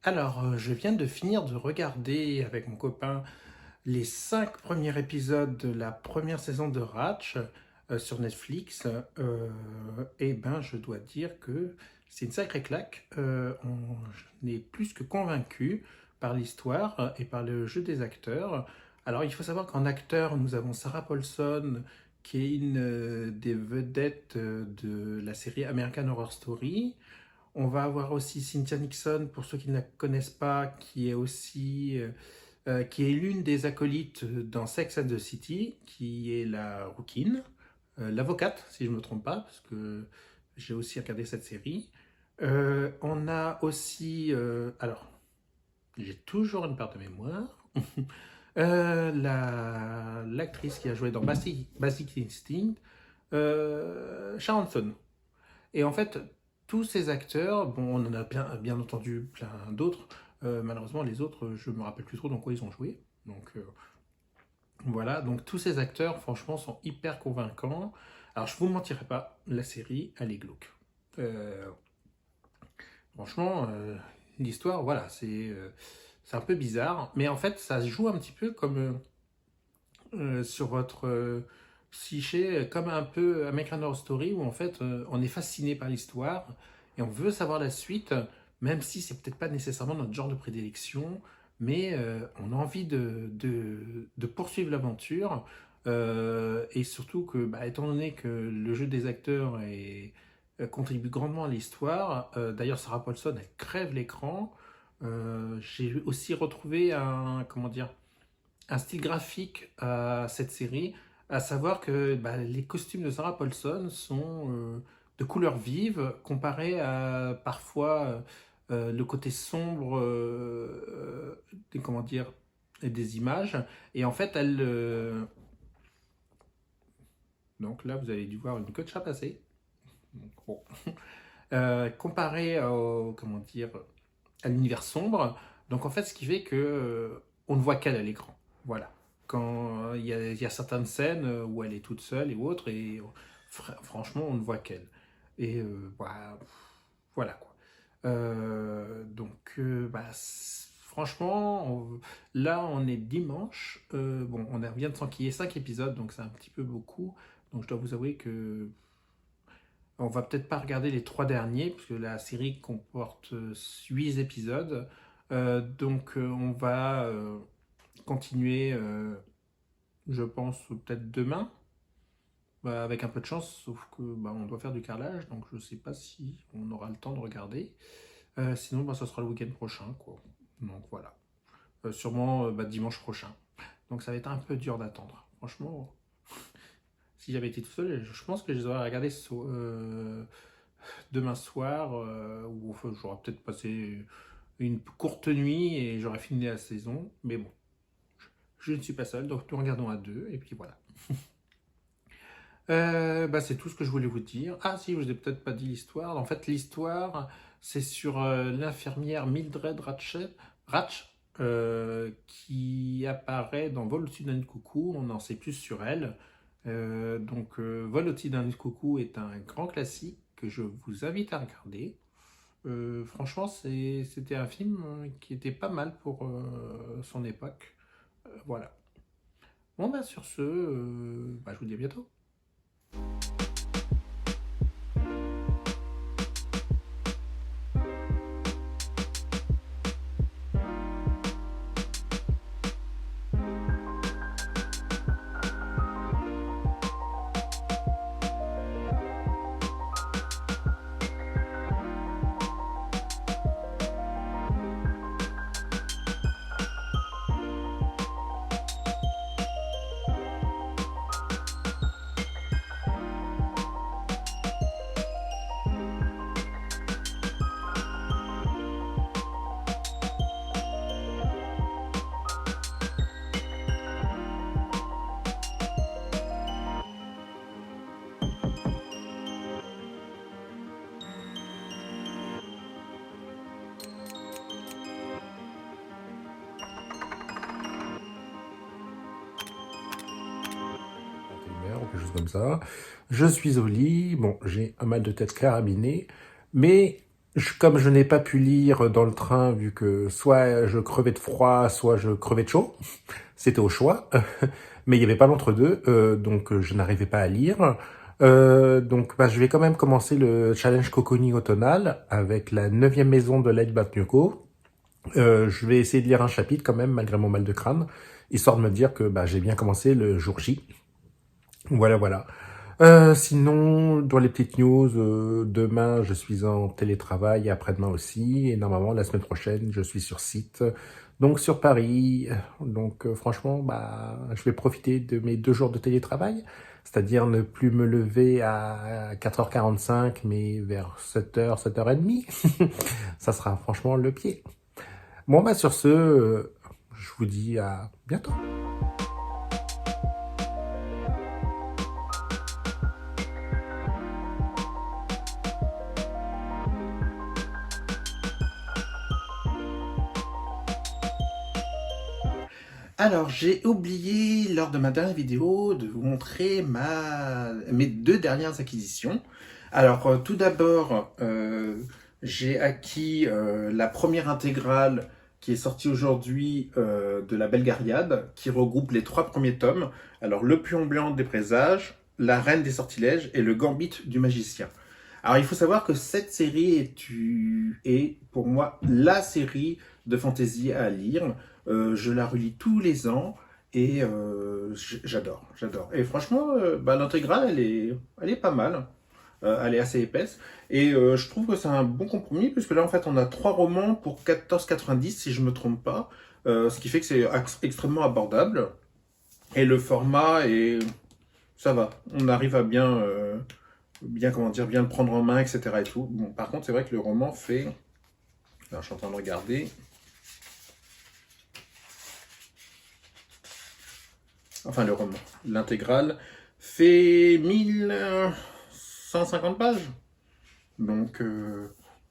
Alors, je viens de finir de regarder avec mon copain les 5 premiers épisodes de la première saison de Ratch sur Netflix. Et ben, je dois dire que c'est une sacrée claque. On est plus que convaincu par l'histoire et par le jeu des acteurs. Alors, il faut savoir qu'en acteur, nous avons Sarah Paulson, qui est une des vedettes de la série American Horror Story. On va avoir aussi Cynthia Nixon, pour ceux qui ne la connaissent pas, qui est l'une des acolytes dans Sex and the City, qui est la rouquine, l'avocate, si je ne me trompe pas, parce que j'ai aussi regardé cette série. On a aussi, alors, j'ai toujours une part de mémoire, l'actrice qui a joué dans Basic Instinct, Sharon Stone. Et en fait, tous ces acteurs, bon, on en a bien entendu plein d'autres. Malheureusement, les autres, je me rappelle plus trop dans quoi ils ont joué. Donc voilà, donc tous ces acteurs, franchement, sont hyper convaincants. Alors, je vous mentirai pas, la série, elle est glauque. Euh, Franchement, l'histoire, voilà, c'est un peu bizarre. Mais en fait, ça se joue un petit peu comme sur votre psyché, comme un peu American Horror Story, où en fait on est fasciné par l'histoire et on veut savoir la suite, même si c'est peut-être pas nécessairement notre genre de prédilection, mais on a envie de poursuivre l'aventure. Et surtout que, bah, étant donné que le jeu des acteurs contribue grandement à l'histoire, d'ailleurs Sarah Paulson elle crève l'écran. J'ai aussi retrouvé comment dire, un style graphique à cette série, à savoir que bah, les costumes de Sarah Paulson sont de couleurs vives comparé à parfois le côté sombre comment dire, des images. Et en fait, donc là, vous avez dû voir une queue de chat passer. Donc, bon. Comparé au, comment dire, à l'univers sombre. Donc en fait, ce qui fait que on ne voit qu'elle à l'écran. Voilà. Quand il y a certaines scènes où elle est toute seule et autres, et franchement, on ne voit qu'elle. Et bah, voilà quoi. Bah, franchement, là, on est dimanche. Bon, vient de s'enquiller 5 épisodes, donc c'est un petit peu beaucoup. Donc je dois vous avouer que on va peut-être pas regarder les 3 derniers, puisque la série comporte 8 épisodes. On va continuer, je pense, peut-être demain, bah, avec un peu de chance, sauf que bah, on doit faire du carrelage, donc je sais pas si on aura le temps de regarder. Sinon, bah, ça sera le week-end prochain, quoi. Donc voilà. Sûrement bah, dimanche prochain. Donc ça va être un peu dur d'attendre. Franchement, si j'avais été tout seul, je pense que je les aurais regardés demain soir, ou enfin, j'aurais peut-être passé une courte nuit et j'aurais fini la saison. Mais bon, je ne suis pas seul, donc nous regardons à deux, et puis voilà. Bah, c'est tout ce que je voulais vous dire. Ah si, je vous ai peut-être pas dit l'histoire. En fait, l'histoire, c'est sur l'infirmière Mildred Ratch, qui apparaît dans Vol au-dessus d'un nid de coucou. On en sait plus sur elle. Vol au-dessus d'un nid de coucou est un grand classique que je vous invite à regarder. Franchement, c'était un film qui était pas mal pour son époque. Voilà. Bon, bah, sur ce, bah, je vous dis à bientôt. Ou quelque chose comme ça. Je suis au lit, bon, j'ai un mal de tête carabiné, mais Comme je n'ai pas pu lire dans le train, vu que soit je crevais de froid, soit je crevais de chaud, c'était au choix, mais il n'y avait pas l'entre-deux, donc je n'arrivais pas à lire. Donc bah, je vais quand même commencer le challenge Cocooning automnal avec la 9e maison de Late Batnuko. Je vais essayer de lire un chapitre quand même, malgré mon mal de crâne, histoire de me dire que bah, j'ai bien commencé le jour J. Voilà, voilà. Sinon, dans les petites news, demain je suis en télétravail et après-demain aussi. Et normalement, la semaine prochaine, je suis sur site, donc sur Paris. Donc franchement, bah, je vais profiter de mes 2 jours de télétravail, c'est-à-dire ne plus me lever à 4h45, mais vers 7h, 7h30. Ça sera franchement le pied. Bon, bah sur ce, je vous dis à bientôt. Alors, j'ai oublié lors de ma dernière vidéo de vous montrer mes 2 dernières acquisitions. Alors, tout d'abord, j'ai acquis la première intégrale qui est sortie aujourd'hui de la Belgariade, qui regroupe les 3 premiers tomes. Alors, le Pion Blanc des Présages, la Reine des Sortilèges et le Gambit du Magicien. Alors, il faut savoir que cette série est pour moi la série de fantasy à lire. Je la relis tous les ans et j'adore, j'adore. Et franchement, bah, l'intégrale, elle est pas mal. Elle est assez épaisse. Et je trouve que c'est un bon compromis, puisque là, en fait, on a 3 romans pour 14,90 si je me trompe pas. Ce qui fait que c'est extrêmement abordable. Et le format est... Ça va. On arrive à bien, comment dire, bien le prendre en main, etc. et tout. Bon, par contre, c'est vrai que le roman fait... Alors, je suis en train de regarder. Enfin, le roman, l'intégrale, fait 1150 pages. Donc, il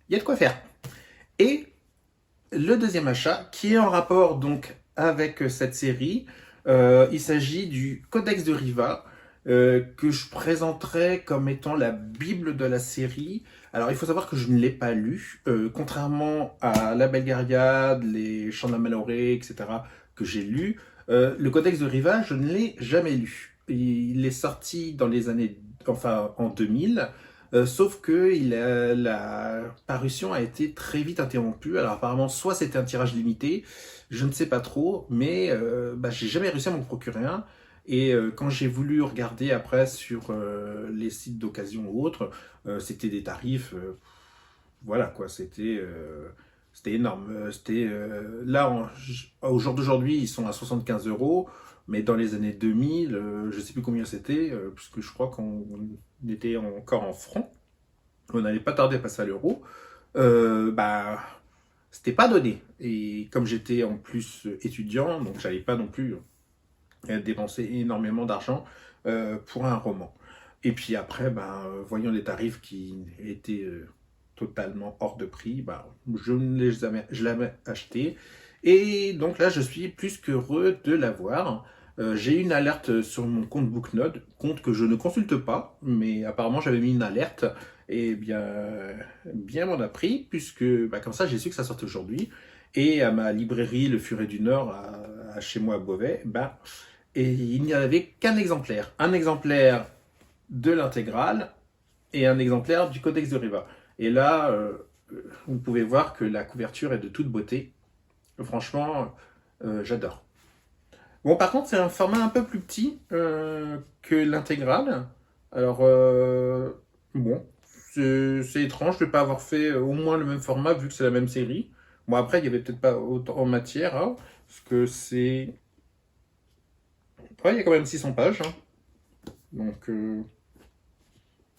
y a de quoi faire. Et le deuxième achat, qui est en rapport donc avec cette série, il s'agit du Codex de Riva, que je présenterai comme étant la Bible de la série. Alors, il faut savoir que je ne l'ai pas lu, contrairement à La Belgariade, les Chants de la Malorée, etc., que j'ai lu. Le Codex de Riva, je ne l'ai jamais lu. Il est sorti dans les années, enfin en 2000, sauf que la parution a été très vite interrompue. Alors apparemment, soit c'était un tirage limité, je ne sais pas trop, mais bah, j'ai jamais réussi à m'en procurer un. Et quand j'ai voulu regarder après sur les sites d'occasion ou autres, c'était des tarifs, voilà quoi, c'était énorme. Là, au jour d'aujourd'hui, ils sont à 75 euros, mais dans les années 2000, je ne sais plus combien c'était, puisque je crois qu'on était encore en francs, on n'allait pas tarder à passer à l'euro. Bah, c'était pas donné. Et comme j'étais en plus étudiant, donc j'allais pas non plus dépenser énormément d'argent pour un roman. Et puis après, ben, voyant les tarifs qui étaient totalement hors de prix, ben, je ne l'ai jamais acheté. Et donc là, je suis plus qu'heureux de l'avoir. J'ai une alerte sur mon compte Booknode, compte que je ne consulte pas, mais apparemment j'avais mis une alerte, et bien m'en a pris, puisque bah, comme ça j'ai su que ça sortait aujourd'hui. Et à ma librairie Le Furet du Nord, chez moi à Beauvais, bah, et il n'y avait qu'un exemplaire. Un exemplaire de l'intégrale et un exemplaire du Codex de Riva. Et là, vous pouvez voir que la couverture est de toute beauté. Franchement, j'adore. Bon, par contre, c'est un format un peu plus petit que l'intégrale. Alors, bon, c'est étrange de ne pas avoir fait au moins le même format vu que c'est la même série. Bon, après, il n'y avait peut-être pas autant en matière, hein, parce que c'est... Ouais, il y a quand même 600 pages. Hein. Donc,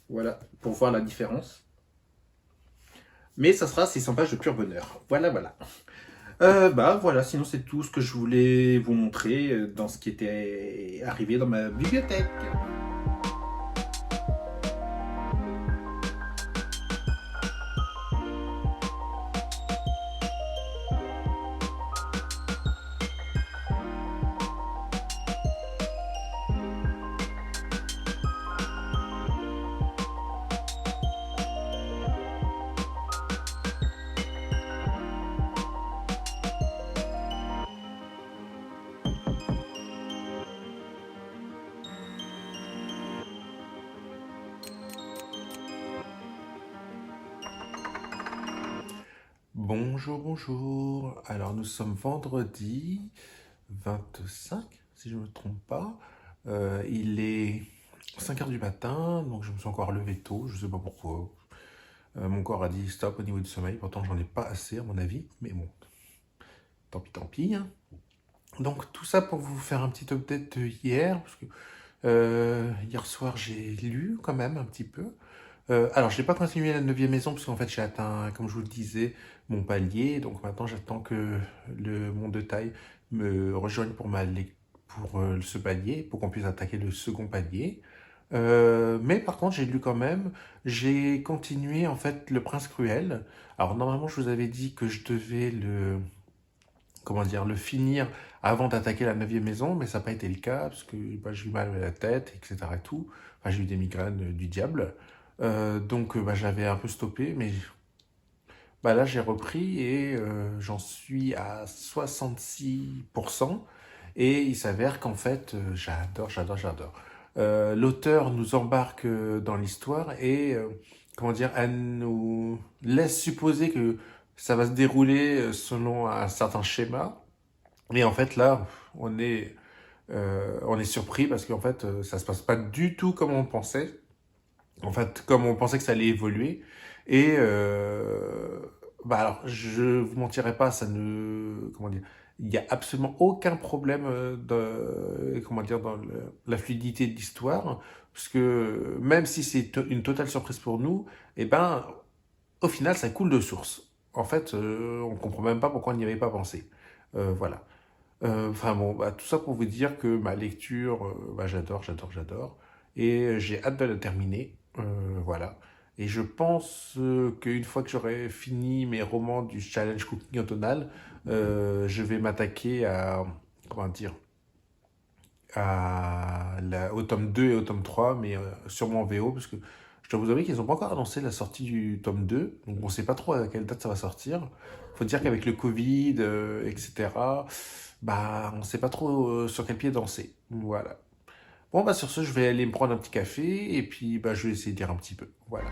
voilà, pour voir la différence. Mais ça sera 600 pages de pur bonheur. Voilà, voilà. Bah voilà, sinon c'est tout ce que je voulais vous montrer dans ce qui était arrivé dans ma bibliothèque. Bonjour, bonjour. Alors nous sommes vendredi 25, si je ne me trompe pas. Il est 5 heures du matin, donc je me suis encore levé tôt, je ne sais pas pourquoi. Mon corps a dit stop au niveau du sommeil, pourtant j'en ai pas assez à mon avis, mais bon, tant pis, hein. Donc tout ça pour vous faire un petit update de hier, parce que hier soir j'ai lu quand même un petit peu. Alors, je n'ai pas continué la neuvième maison parce qu'en fait, j'ai atteint, comme je vous le disais, mon palier. Donc maintenant, j'attends que le monde de taille me rejoigne pour ce palier, pour qu'on puisse attaquer le second palier. Mais par contre, j'ai lu quand même. J'ai continué en fait Le Prince Cruel. Alors normalement, je vous avais dit que je devais comment dire, le finir avant d'attaquer la neuvième maison, mais ça n'a pas été le cas parce que bah, j'ai eu mal à la tête, etc. Et tout. Enfin, j'ai eu des migraines du diable. Donc bah, j'avais un peu stoppé, mais bah, là j'ai repris et j'en suis à 66%. Et il s'avère qu'en fait, j'adore. L'auteur nous embarque dans l'histoire et comment dire, elle nous laisse supposer que ça va se dérouler selon un certain schéma. Et en fait là, on est surpris parce qu'en fait, ça se passe pas du tout comme on pensait. En fait, comme on pensait que ça allait évoluer. Et bah alors, je vous mentirai pas, ça ne, comment dire, il y a absolument aucun problème comment dire, dans la fluidité de l'histoire, parce que même si c'est une totale surprise pour nous, et ben, au final, ça coule de source. En fait, on comprend même pas pourquoi on n'y avait pas pensé. Voilà. Enfin bon, bah, tout ça pour vous dire que ma lecture, bah, j'adore. Et j'ai hâte de la terminer. Voilà. Et je pense qu'une fois que j'aurai fini mes romans du challenge Cooking Automnal, je vais m'attaquer à, comment dire, au tome 2 et au tome 3, mais sûrement en VO, parce que je dois vous avouer qu'ils n'ont pas encore annoncé la sortie du tome 2, donc on ne sait pas trop à quelle date ça va sortir. Faut dire qu'avec le Covid, etc., bah, on ne sait pas trop sur quel pied danser. Voilà. Bon, bah sur ce, je vais aller me prendre un petit café, et puis bah, je vais essayer de lire un petit peu. Voilà.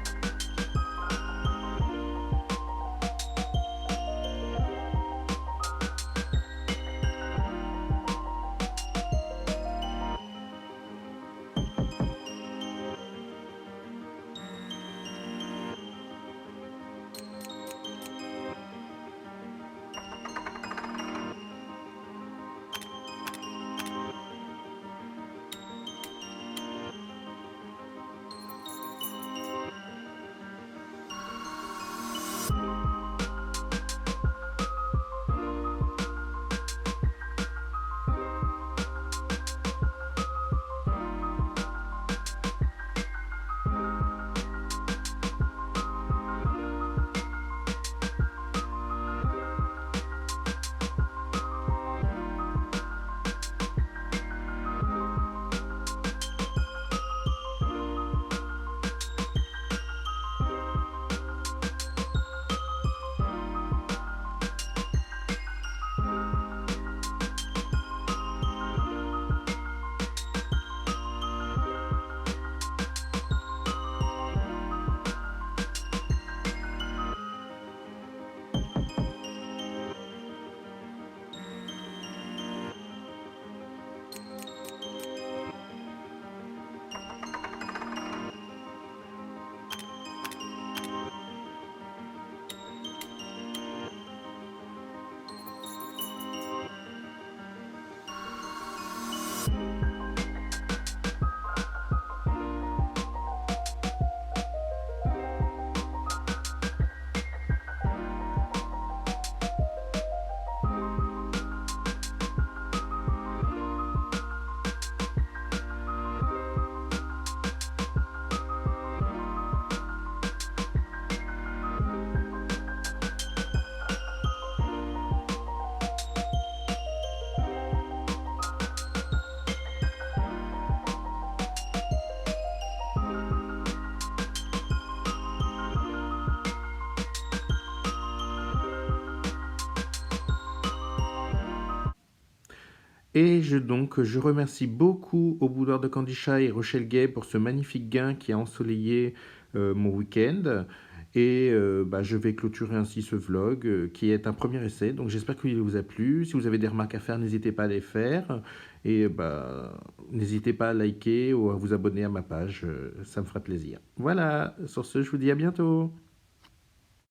Et je remercie beaucoup au boudoir de Candy Shy et Rochelle Gay pour ce magnifique gain qui a ensoleillé mon week-end. Et je vais clôturer ainsi ce vlog qui est un premier essai. Donc j'espère qu'il vous a plu. Si vous avez des remarques à faire, n'hésitez pas à les faire. Et n'hésitez pas à liker ou à vous abonner à ma page. Ça me fera plaisir. Voilà, sur ce, je vous dis à bientôt.